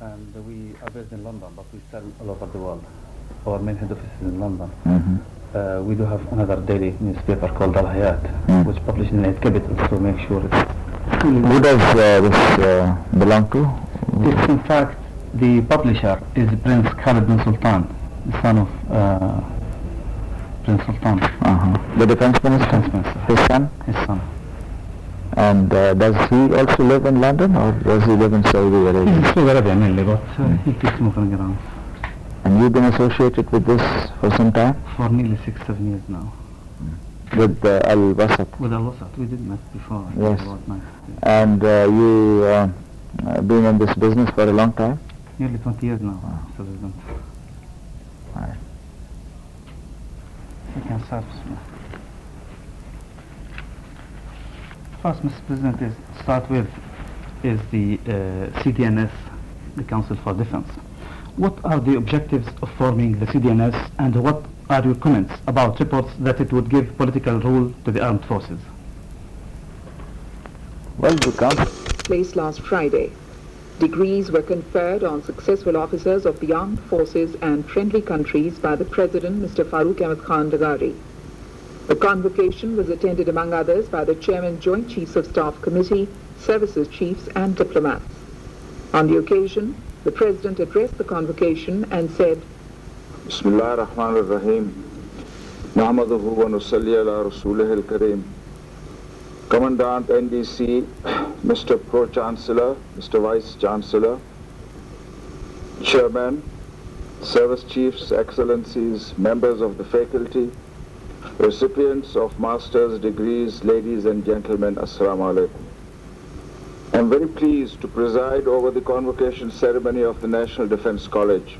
and we are based in London, but we sell all over the world. Our main head office is in London. We do have another daily newspaper called Al Hayat, which publishes in 8 capitals to make sure it's... Who does this belong to? This, in fact, the publisher is Prince Khalid bin Sultan, the son of Prince Sultan. The defense minister? Defense minister. His son? His son. And does he also live in London, or does he live in Saudi Arabia? He's in Saudi Arabia mainly, but he keeps moving around. And you've been associated with this for some time? For nearly 6-7 years now. With Al-Wasat? With Al-Wasat, we did met before. Yes. About 9. And you been in this business for a long time? Nearly 20 years now. So we've been. Right. You can start. First, Mr. President, start with is the CDNS, the Council for Defense. What are the objectives of forming the CDNS, and what are your comments about reports that it would give political rule to the armed forces? Well, the council Place last Friday. Degrees were conferred on successful officers of the armed forces and friendly countries by the President, Mr. Farooq Ahmed Khan Dagari. The convocation was attended, among others, by the Chairman Joint Chiefs of Staff Committee, Services Chiefs and diplomats. On the occasion, the President addressed the convocation and said, Bismillah ar-Rahman ar-Rahim. Nahmaduhu wa nusalli ala Rasulih al-Kareem. Commandant NDC, Mr. Pro-Chancellor, Mr. Vice-Chancellor, Chairman, Service Chiefs, Excellencies, members of the faculty, recipients of master's degrees, ladies and gentlemen, Assalamu alaikum. I am very pleased to preside over the convocation ceremony of the National Defense College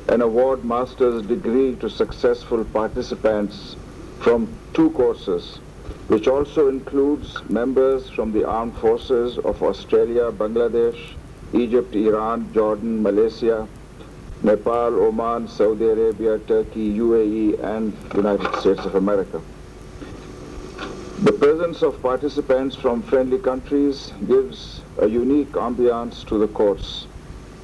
and award master's degree to successful participants from 2 courses, which also includes members from the armed forces of Australia, Bangladesh, Egypt, Iran, Jordan, Malaysia, Nepal, Oman, Saudi Arabia, Turkey, UAE, and United States of America. The presence of participants from friendly countries gives a unique ambiance to the course.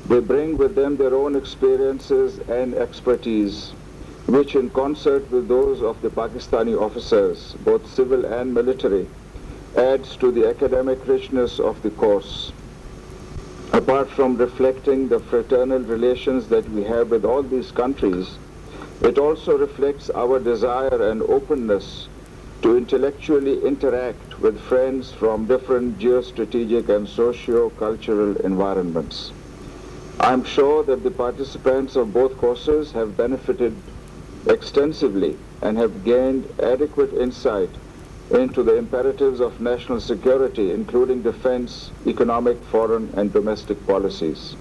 They bring with them their own experiences and expertise, which in concert with those of the Pakistani officers, both civil and military, adds to the academic richness of the course. Apart from reflecting the fraternal relations that we have with all these countries, it also reflects our desire and openness to intellectually interact with friends from different geostrategic and socio-cultural environments. I am sure that the participants of both courses have benefited extensively and have gained adequate insight into the imperatives of national security, including defense, economic, foreign, and domestic policies.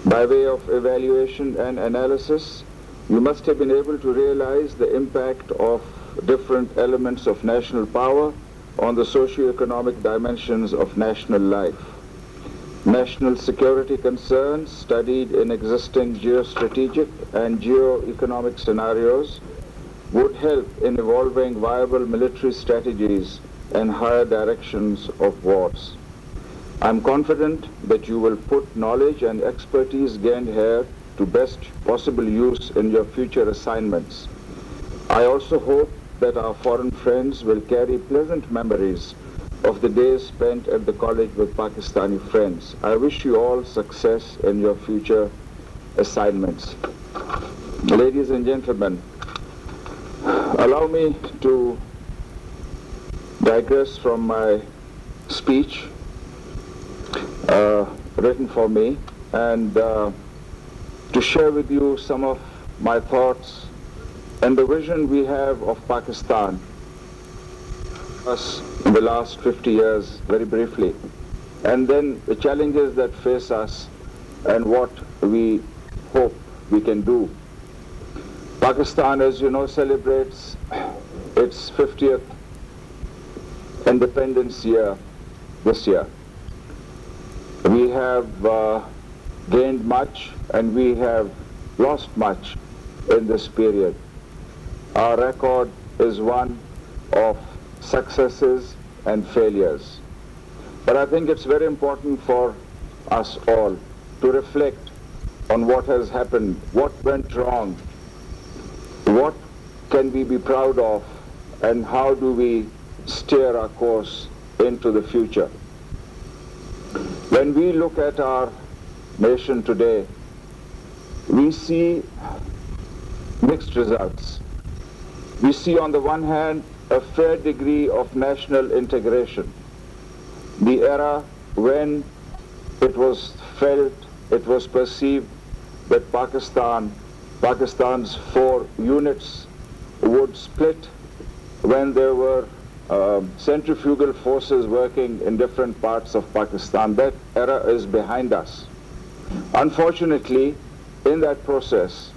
By way of evaluation and analysis, you must have been able to realize the impact of different elements of national power on the socio-economic dimensions of national life. National security concerns studied in existing geostrategic and geo-economic scenarios would help in evolving viable military strategies and higher directions of wars. I'm confident that you will put knowledge and expertise gained here to best possible use in your future assignments. I also hope that our foreign friends will carry pleasant memories of the days spent at the college with Pakistani friends. I wish you all success in your future assignments. Ladies and gentlemen, allow me to digress from my speech written for me and to share with you some of my thoughts and the vision we have of Pakistan us in the last 50 years, very briefly, and then the challenges that face us and what we hope we can do. Pakistan, as you know, celebrates its 50th independence year this year. We have gained much and we have lost much in this period. Our record is one of successes and failures. But I think it's very important for us all to reflect on what has happened, what went wrong, what can we be proud of, and how do we steer our course into the future. When we look at our nation today, we see mixed results. We see on the one hand a fair degree of national integration. The era when it was felt, it was perceived that Pakistan's 4 units would split when there were centrifugal forces working in different parts of Pakistan. That era is behind us. Unfortunately, in that process,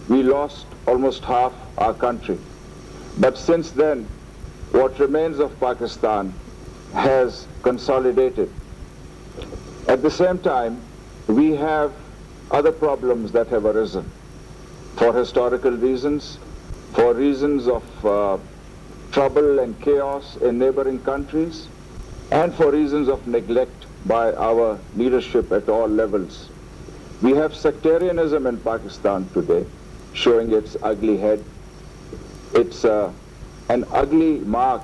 we lost almost half our country. But since then, what remains of Pakistan has consolidated. At the same time, we have other problems that have arisen for historical reasons, for reasons of trouble and chaos in neighboring countries, and for reasons of neglect by our leadership at all levels. We have sectarianism in Pakistan today, showing its ugly head. It's an ugly mark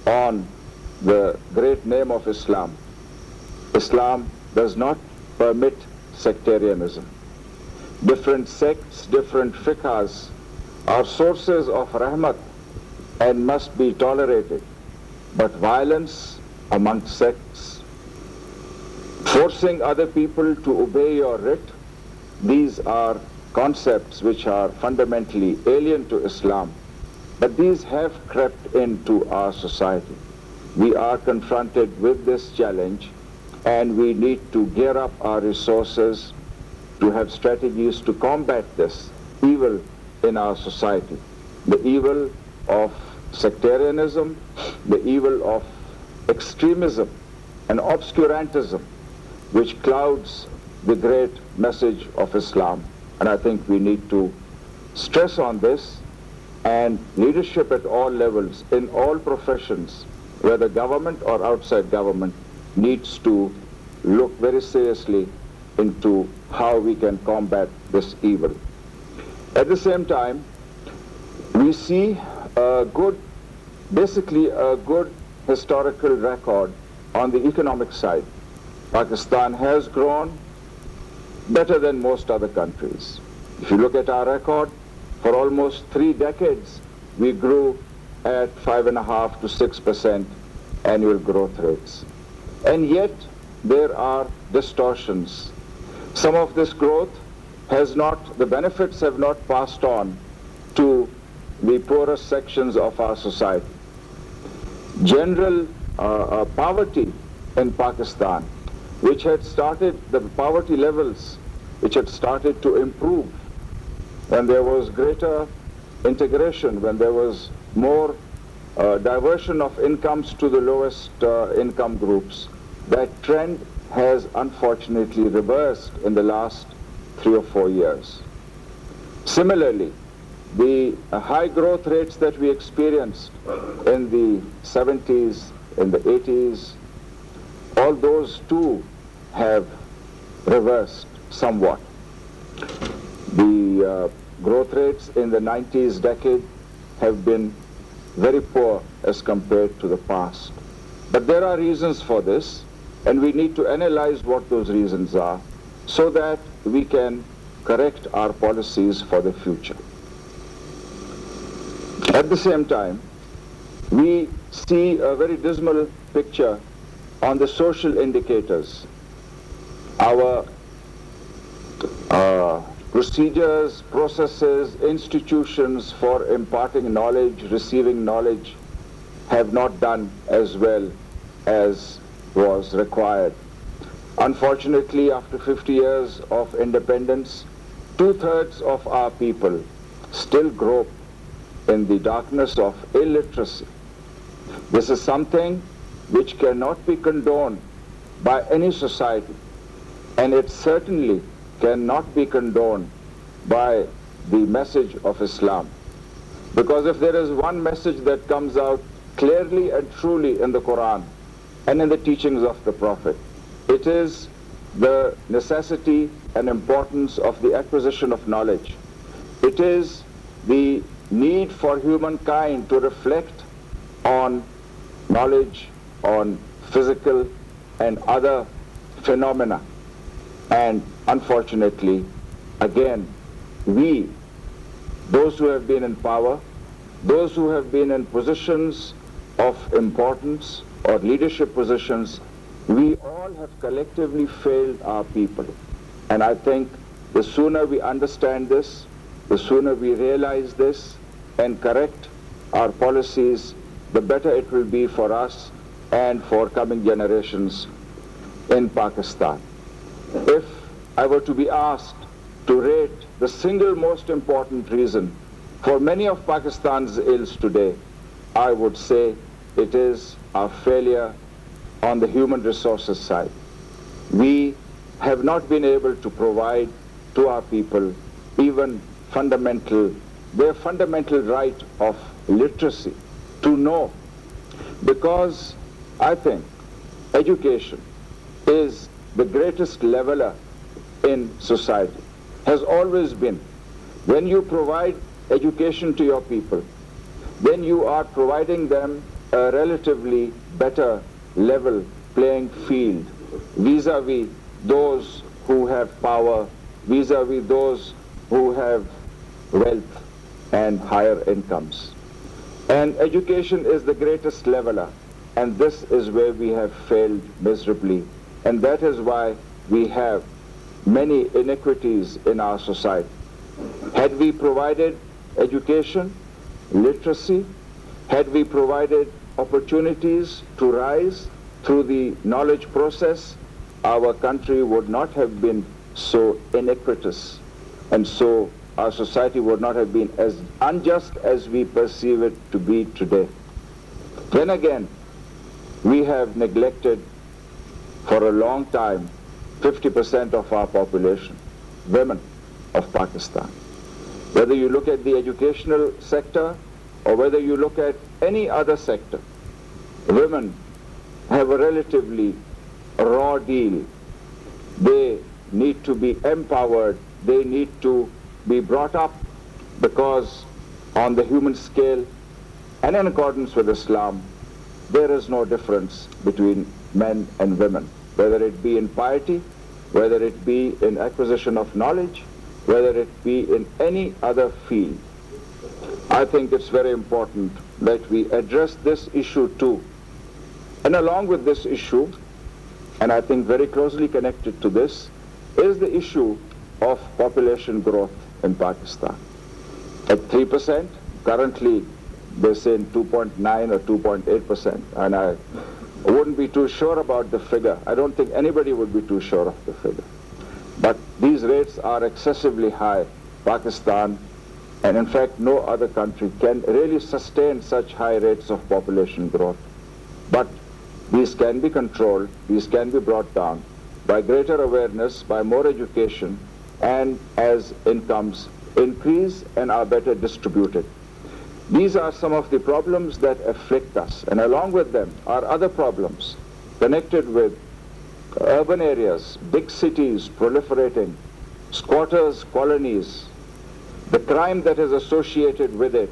on the great name of Islam. Islam does not permit sectarianism. Different sects, different fiqhs are sources of rahmat and must be tolerated. But violence amongst sects, forcing other people to obey your writ, these are concepts which are fundamentally alien to Islam. But these have crept into our society. We are confronted with this challenge, and we need to gear up our resources to have strategies to combat this evil in our society. The evil of sectarianism, the evil of extremism and obscurantism, which clouds the great message of Islam. And I think we need to stress on this, and leadership at all levels, in all professions, whether government or outside government, needs to look very seriously into how we can combat this evil. At the same time, we see basically a good historical record on the economic side. Pakistan has grown better than most other countries. If you look at our record, for almost 3 decades, we grew at 5.5% to 6% annual growth rates. And yet, there are distortions. Some of this growth the benefits have not passed on to the poorest sections of our society. General poverty in Pakistan, the poverty levels which had started to improve when there was greater integration, when there was more diversion of incomes to the lowest income groups, that trend has unfortunately reversed in the last 3 or 4 years. Similarly, the high growth rates that we experienced in the 70s, in the 80s, all those too have reversed somewhat. The growth rates in the 90s decade have been very poor as compared to the past. But there are reasons for this, and we need to analyze what those reasons are so that we can correct our policies for the future. At the same time, we see a very dismal picture on the social indicators. Our procedures, processes, institutions for imparting knowledge, receiving knowledge, have not done as well as was required. Unfortunately, after 50 years of independence, 2/3 of our people still grope in the darkness of illiteracy. This is something which cannot be condoned by any society, and it certainly cannot be condoned by the message of Islam. Because if there is one message that comes out clearly and truly in the Quran and in the teachings of the Prophet, it is the necessity and importance of the acquisition of knowledge. It is the need for humankind to reflect on knowledge, on physical and other phenomena. And unfortunately, again, we, those who have been in power, those who have been in positions of importance or leadership positions, we all have collectively failed our people. And I think the sooner we understand this, the sooner we realize this and correct our policies, the better it will be for us and for coming generations in Pakistan. If I were to be asked to rate the single most important reason for many of Pakistan's ills today, I would say it is our failure on the human resources side. We have not been able to provide to our people even their fundamental right of literacy, to know. Because I think education is the greatest leveler in society, has always been. When you provide education to your people, then you are providing them a relatively better level playing field vis-a-vis those who have power, vis-a-vis those who have wealth and higher incomes. And education is the greatest leveler, and this is where we have failed miserably. And that is why we have many inequities in our society. Had we provided education, literacy, had we provided opportunities to rise through the knowledge process, our country would not have been so iniquitous, and so our society would not have been as unjust as we perceive it to be today. Then again, we have neglected for a long time 50% of our population, women of Pakistan. Whether you look at the educational sector or whether you look at any other sector, women have a relatively raw deal. They need to be empowered, they need to be brought up, because on the human scale and in accordance with Islam, there is no difference between men and women, whether it be in piety, whether it be in acquisition of knowledge, whether it be in any other field. I think it's very important that we address this issue too. And along with this issue, and I think very closely connected to this, is the issue of population growth in Pakistan. At 3%, currently they say 2.9 or 2.8%, and I wouldn't be too sure about the figure. I don't think anybody would be too sure of the figure. But these rates are excessively high. Pakistan, and in fact no other country, can really sustain such high rates of population growth. But these can be controlled, these can be brought down by greater awareness, by more education, and as incomes increase and are better distributed. These are some of the problems that afflict us, and along with them are other problems connected with urban areas, big cities proliferating, squatters' colonies, the crime that is associated with it,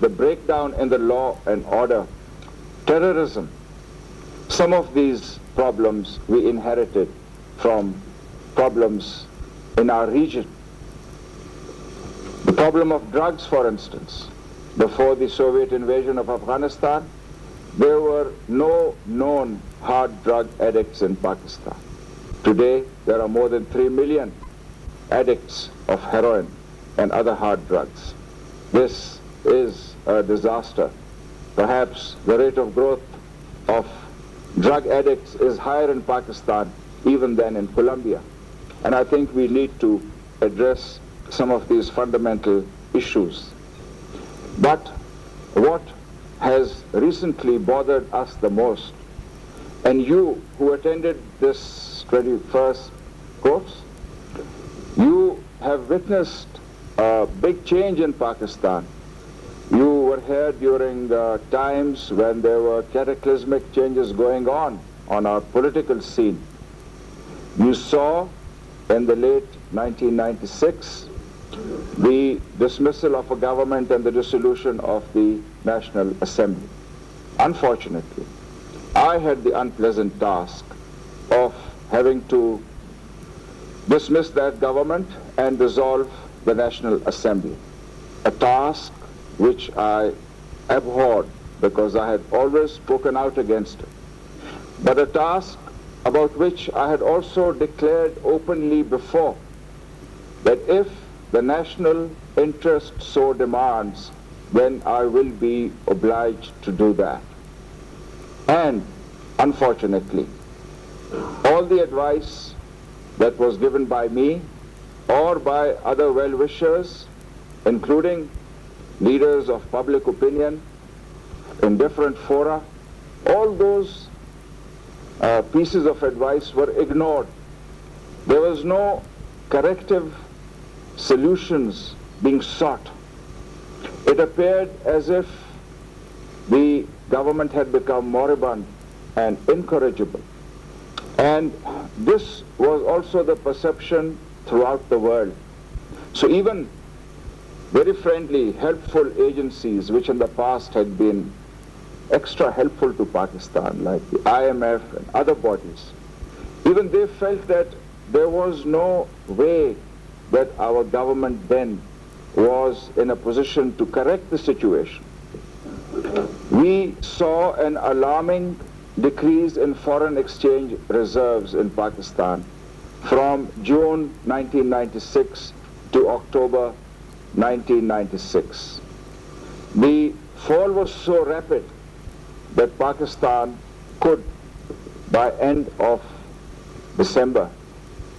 the breakdown in the law and order, terrorism. Some of these problems we inherited from problems in our region. The problem of drugs, for instance. Before the Soviet invasion of Afghanistan, there were no known hard drug addicts in Pakistan. Today, there are more than 3 million addicts of heroin and other hard drugs. This is a disaster. Perhaps the rate of growth of drug addicts is higher in Pakistan even than in Colombia. And I think we need to address some of these fundamental issues. But what has recently bothered us the most, and you who attended this 21st course, you have witnessed a big change in Pakistan. You were here during times when there were cataclysmic changes going on our political scene. You saw in the late 1996 the dismissal of a government and the dissolution of the National Assembly. Unfortunately, I had the unpleasant task of having to dismiss that government and dissolve the National Assembly, a task which I abhorred because I had always spoken out against it, but a task about which I had also declared openly before that if the national interest so demands, then I will be obliged to do that. And unfortunately, all the advice that was given by me or by other well-wishers, including leaders of public opinion in different fora, all those pieces of advice were ignored. There was no corrective solutions being sought. It appeared as if the government had become moribund and incorrigible. And this was also the perception throughout the world. So even very friendly, helpful agencies which in the past had been extra helpful to Pakistan, like the IMF and other bodies, even they felt that there was no way that our government then was in a position to correct the situation. We saw an alarming decrease in foreign exchange reserves in Pakistan from June 1996 to October 1996. The fall was so rapid that Pakistan could, by end of December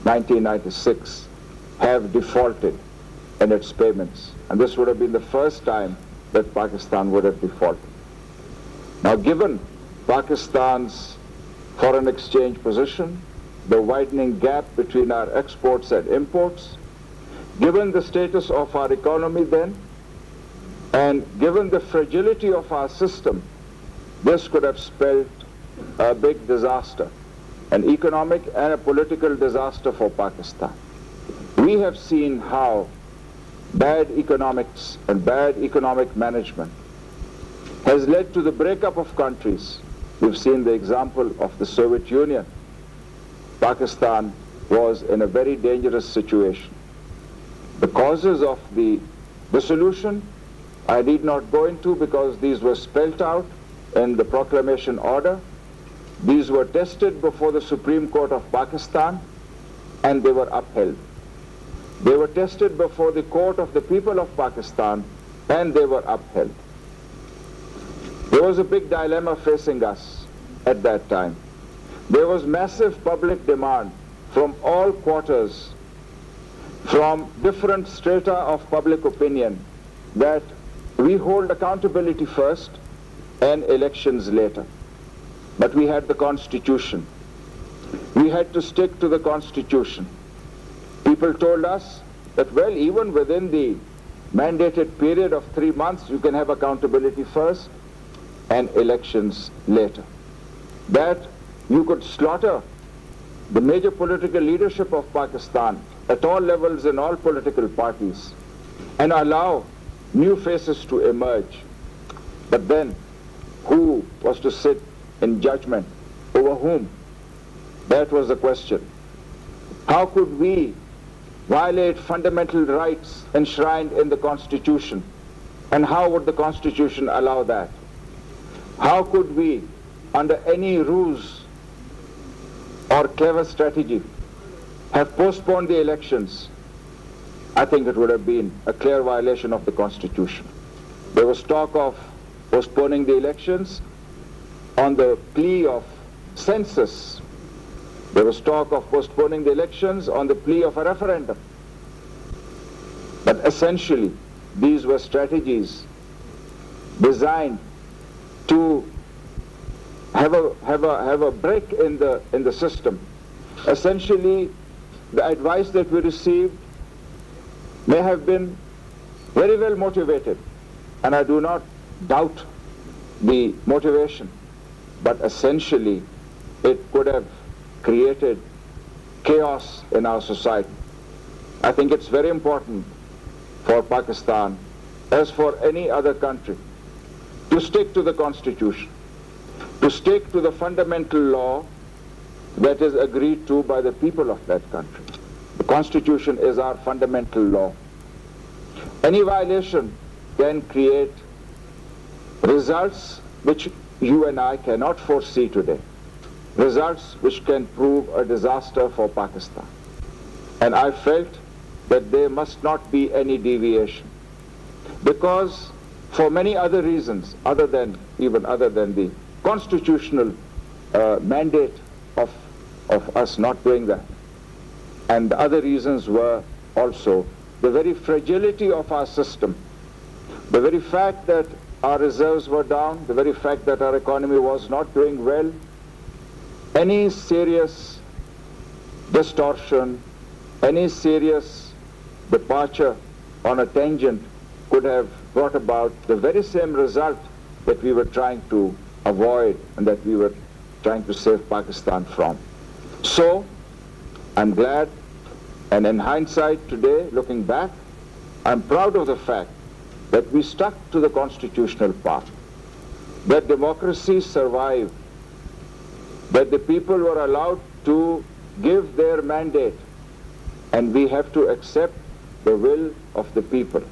1996, have defaulted in its payments. And this would have been the first time that Pakistan would have defaulted. Now, given Pakistan's foreign exchange position, the widening gap between our exports and imports, given the status of our economy then, and given the fragility of our system, this could have spelled a big disaster, an economic and a political disaster for Pakistan. We have seen how bad economics and bad economic management has led to the breakup of countries. We've seen the example of the Soviet Union. Pakistan was in a very dangerous situation. The causes of the dissolution I need not go into because these were spelled out in the proclamation order. These were tested before the Supreme Court of Pakistan and they were upheld. They were tested before the Court of the People of Pakistan and they were upheld. There was a big dilemma facing us at that time. There was massive public demand from all quarters, from different strata of public opinion, that we hold accountability first and elections later. But we had the Constitution. We had to stick to the Constitution. People told us that, well, even within the mandated period of 3 months, you can have accountability first and elections later. That you could slaughter the major political leadership of Pakistan at all levels in all political parties and allow new faces to emerge. But then, who was to sit in judgment over whom? That was the question. How could we violate fundamental rights enshrined in the Constitution? And how would the Constitution allow that? How could we, under any ruse or clever strategy, have postponed the elections? I think it would have been a clear violation of the Constitution. There was talk of postponing the elections on the plea of census. There was talk of postponing the elections on the plea of a referendum. But essentially, these were strategies designed to have a break in the system. Essentially, the advice that we received may have been very well motivated, and I do not doubt the motivation, but essentially it could have created chaos in our society. I think it's very important for Pakistan, as for any other country, to stick to the Constitution, to stick to the fundamental law that is agreed to by the people of that country. The Constitution is our fundamental law. Any violation can create results which you and I cannot foresee today, results which can prove a disaster for Pakistan. And I felt that there must not be any deviation, because for many other reasons, other than the constitutional mandate of us not doing that, and the other reasons were also the very fragility of our system, the very fact that our reserves were down, the very fact that our economy was not doing well. Any serious distortion, any serious departure on a tangent could have brought about the very same result that we were trying to avoid and that we were trying to save Pakistan from. So, I'm glad, and in hindsight today, looking back, I'm proud of the fact that we stuck to the constitutional path, that democracy survived, that the people were allowed to give their mandate, and we have to accept the will of the people.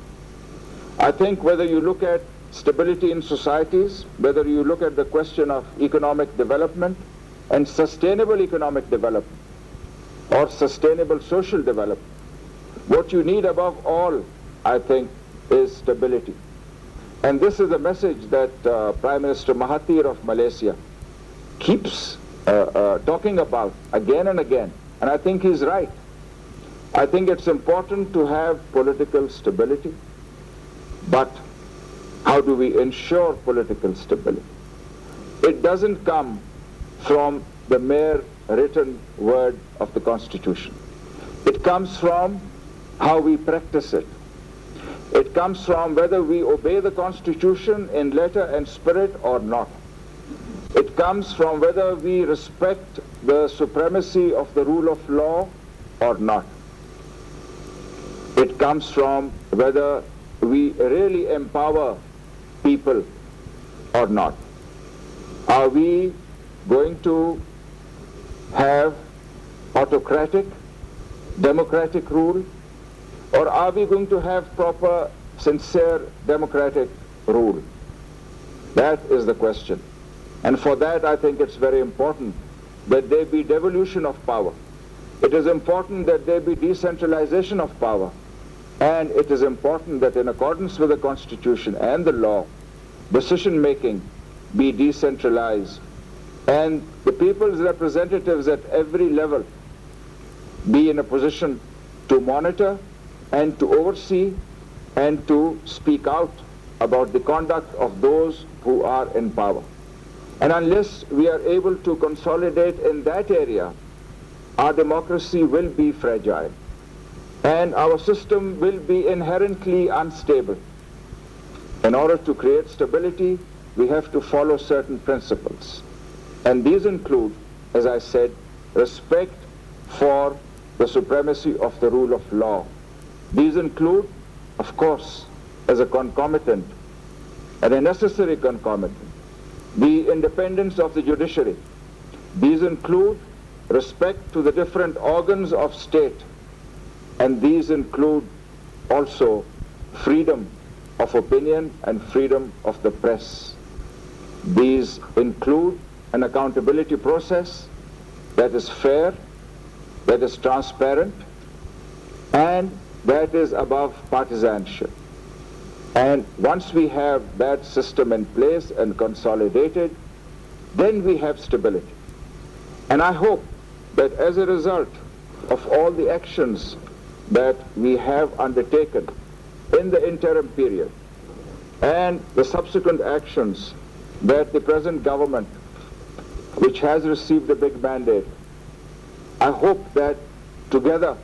I think whether you look at stability in societies, whether you look at the question of economic development and sustainable economic development or sustainable social development, what you need above all, I think, is stability. And this is a message that Prime Minister Mahathir of Malaysia keeps talking about again and again, and I think he's right. I think it's important to have political stability, but how do we ensure political stability? It doesn't come from the mere written word of the Constitution. It comes from how we practice it. It comes from whether we obey the Constitution in letter and spirit or not. It comes from whether we respect the supremacy of the rule of law or not. It comes from whether we really empower people or not. Are we going to have autocratic, democratic rule, or are we going to have proper, sincere, democratic rule? That is the question. And for that, I think it's very important that there be devolution of power. It is important that there be decentralization of power. And it is important that in accordance with the Constitution and the law, decision-making be decentralized, and the people's representatives at every level be in a position to monitor and to oversee and to speak out about the conduct of those who are in power. And unless we are able to consolidate in that area, our democracy will be fragile and our system will be inherently unstable. In order to create stability, we have to follow certain principles. And these include, as I said, respect for the supremacy of the rule of law. These include, of course, as a concomitant and a necessary concomitant, the independence of the judiciary. These include respect to the different organs of state, and these include also freedom of opinion and freedom of the press. These include an accountability process that is fair, that is transparent, and that is above partisanship. And once we have that system in place and consolidated, then we have stability. And I hope that as a result of all the actions that we have undertaken in the interim period and the subsequent actions that the present government, which has received a big mandate, I hope that together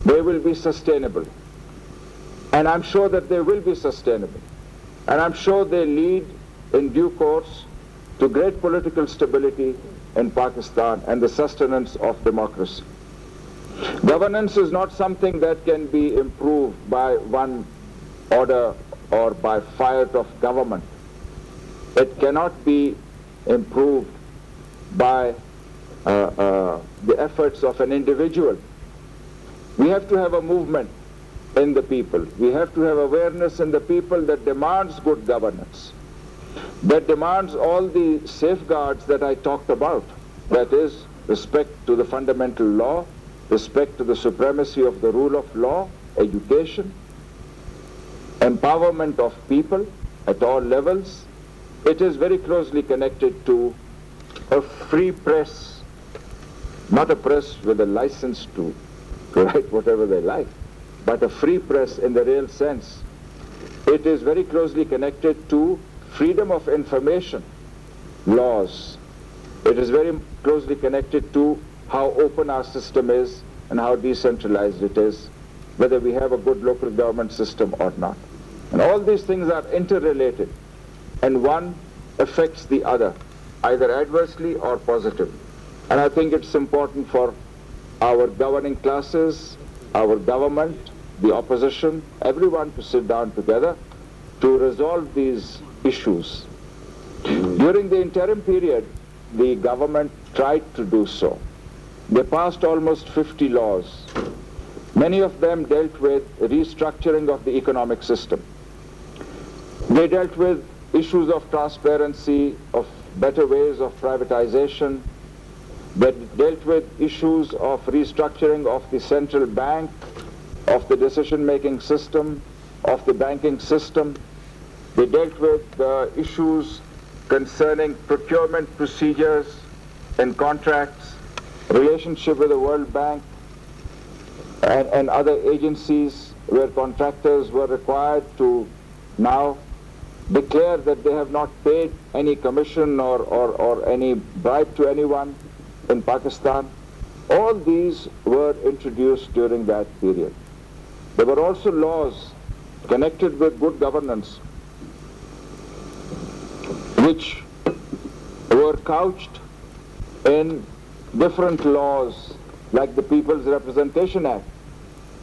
they will be sustainable. And I'm sure that they will be sustainable. And I'm sure they lead in due course to great political stability in Pakistan and the sustenance of democracy. Governance is not something that can be improved by one order or by fiat of government. It cannot be improved by the efforts of an individual. We have to have a movement in the people. We have to have awareness in the people that demands good governance, that demands all the safeguards that I talked about, that is, respect to the fundamental law, respect to the supremacy of the rule of law, education, empowerment of people at all levels. It is very closely connected to a free press, not a press with a license to write whatever they like, but a free press in the real sense. It is very closely connected to freedom of information laws. It is very closely connected to how open our system is and how decentralized it is, whether we have a good local government system or not. And all these things are interrelated, and one affects the other, either adversely or positively. And I think it's important for our governing classes, our government, the opposition, everyone to sit down together to resolve these issues. During the interim period, the government tried to do so. They passed almost 50 laws. Many of them dealt with restructuring of the economic system. They dealt with issues of transparency, of better ways of privatization. They dealt with issues of restructuring of the central bank, of the decision-making system, of the banking system. They dealt with issues concerning procurement procedures and contracts, relationship with the World Bank and other agencies where contractors were required to now declare that they have not paid any commission or any bribe to anyone in Pakistan. All these were introduced during that period. There were also laws connected with good governance which were couched in different laws, like the People's Representation Act.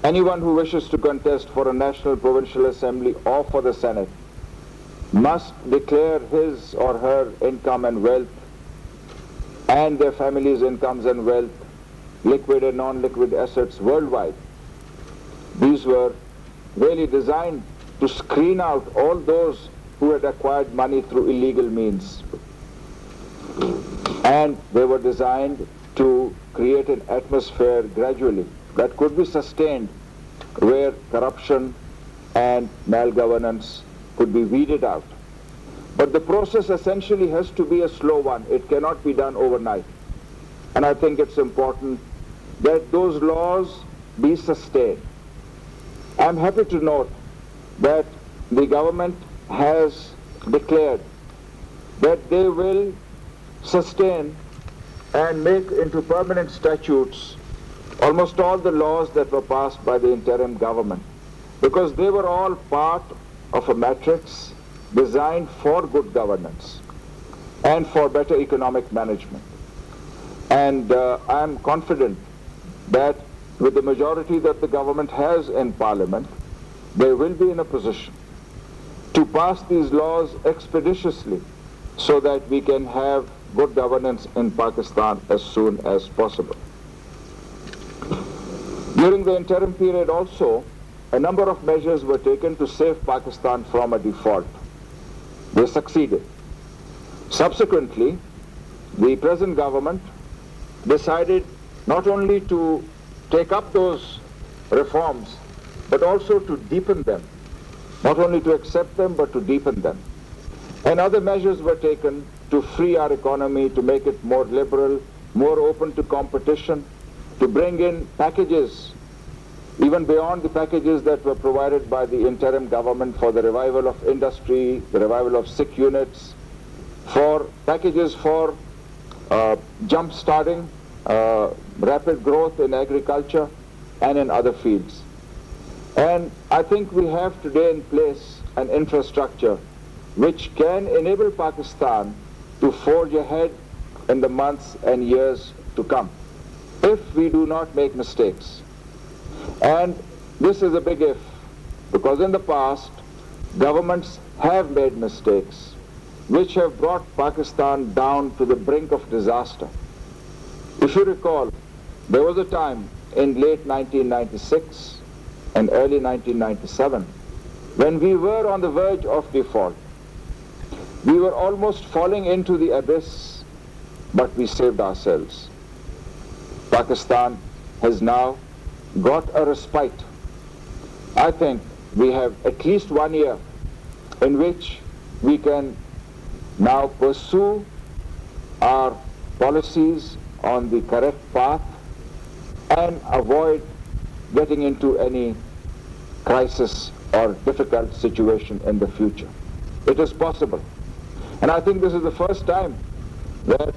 Anyone who wishes to contest for a national provincial assembly or for the Senate must declare his or her income and wealth and their family's incomes and wealth, liquid and non-liquid assets worldwide. These were really designed to screen out all those who had acquired money through illegal means. And they were designed to create an atmosphere gradually that could be sustained where corruption and malgovernance could be weeded out. But the process essentially has to be a slow one. It cannot be done overnight. And I think it's important that those laws be sustained. I'm happy to note that the government has declared that they will sustain and make into permanent statutes almost all the laws that were passed by the interim government, because they were all part of a matrix designed for good governance and for better economic management. And I'm confident that with the majority that the government has in Parliament, they will be in a position to pass these laws expeditiously so that we can have good governance in Pakistan as soon as possible. During the interim period also, a number of measures were taken to save Pakistan from a default. They succeeded. Subsequently, the present government decided not only to take up those reforms, but also to deepen them. Not only to accept them, but to deepen them. And other measures were taken to free our economy, to make it more liberal, more open to competition, to bring in packages, even beyond the packages that were provided by the interim government for the revival of industry, the revival of sick units, for packages for jump-starting rapid growth in agriculture and in other fields. And I think we have today in place an infrastructure which can enable Pakistan to forge ahead in the months and years to come, if we do not make mistakes. And this is a big if, because in the past, governments have made mistakes which have brought Pakistan down to the brink of disaster. If you recall, there was a time in late 1996 and early 1997 when we were on the verge of default. We were almost falling into the abyss, but we saved ourselves. Pakistan has now got a respite. I think we have at least 1 year in which we can now pursue our policies on the correct path and avoid getting into any crisis or difficult situation in the future. It is possible. And I think this is the first time that